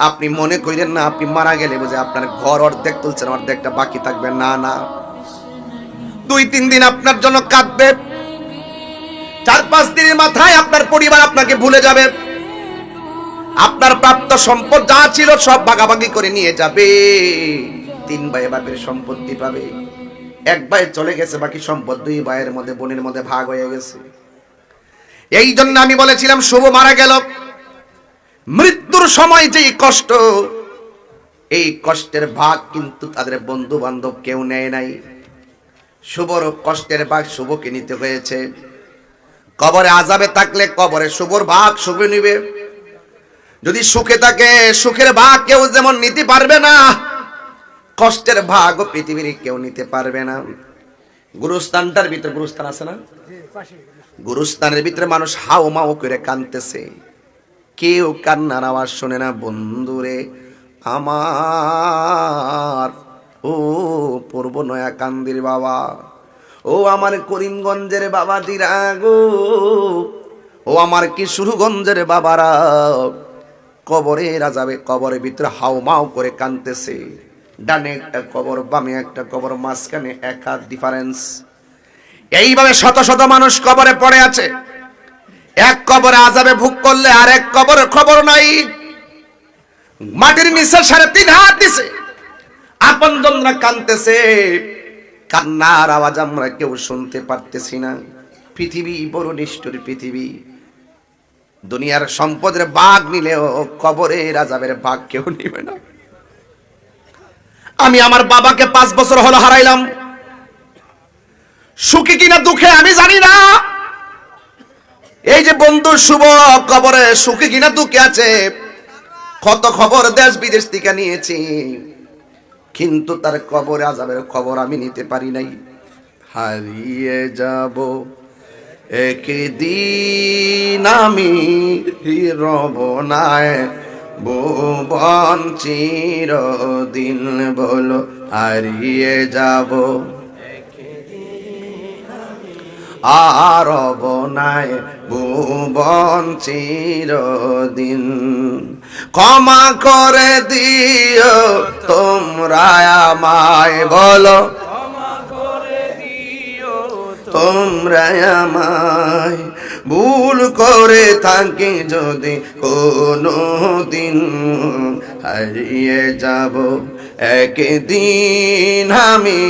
আপনি মনে করেন না আপনি মারা গেলে বুঝে আপনার ঘর অর্ধেক তুলছেন, অর্ধেকটা বাকি থাকবে। না না, 2-3 দিন আপনার জন্য কাঁদবে, 4-5 দিনের মাথায় আপনার পরিবার আপনাকে ভুলে যাবে। আপনার প্রাপ্ত সম্পদ যা ছিল সব ভাগাভাগি করে নিয়ে যাবে। 3 ভাই বাপের সম্পত্তি পাবে, 1 ভাই চলে গেছে, বাকি সম্পদ 2 ভাইয়ের মধ্যে, বোনের মধ্যে ভাগ হয়ে গেছে। এই জন্য আমি বলেছিলাম শুভ মারা গেল, মৃত্যুর সময় যে কষ্ট, এই কষ্টের ভাগ কিন্তু তাদের বন্ধু বান্ধব কেউ নেয় নাই। শুভর কষ্টের ভাগ শুভকে নিতে হয়েছে। কবরে আযাবে থাকলে কবরে শুভর ভাগ শুভ নিবে, যদি সুখে থাকে সুখের ভাগ কেউ যেমন নিতে পারবে না, কষ্টের ভাগও পৃথিবীর কেউ নিতে পারবে না। গুরুস্থানটার ভিতরে, গুরুস্থান আছে না, গুরুস্থানের ভিতরে মানুষ হাও মাও করে কাঁদতেছে, কেউ কান্নার আওয়াজ শোনে না। বন্ধুরে আমার, ও পূর্ব নয়া কান্দির বাবা, ও আমার করিমগঞ্জের বাবা দিরা গো, ও আমার কিশোরগঞ্জের বাবারা, কবরে আযাবে কবরের ভিতরে হাও মাও করে কাঁদতেছে। ডানে একটা কবর, বামে একটা কবর, মাঝখানে 1 হাত ডিফারেন্স। এইভাবে শত শত মানুষ কবরে পড়ে আছে। এক কবরে আযাবে ভোগ করলে আর এক কবরে খবর নাই। মাটির নিচে 3.5 হাত দিছে, আপনজনরা কাঁদতেছে, কান্নার আওয়াজ আমরা কেউ শুনতে পারতেছি না। পৃথিবী বড় নিষ্ঠুর পৃথিবী। দুনিয়ার সম্পদের ভাগ নিলেও কবরের আযাবের ভাগ কেউ নিবে না। আমি আমার বাবাকে 5 বছর হলো হারাইলাম, সুখী কিনা দুঃখে আমি জানি না। এই যে বন্ধু শুভ কবরে সুখী কিনা দুঃখে আছে, কত খবর দেশ বিদেশ থেকে নিয়েছি, কিন্তু তার কবরে আযাবের খবর আমি নিতে পারি নাই। হারিয়ে যাব একদিন আমি, রব নাই ভুবন চিরদিন, বলো হারিয়ে যাব আর রব নাই ভুবন চিরদিন। ক্ষমা করে দিও তোমরা আমায়, বলো তোমরা আমায়, ভুল করে থাকি যদি কোনো দিন, হারিয়ে যাব একদিন আমি,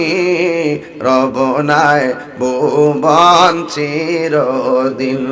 রব নাই ভুবন চিরদিন।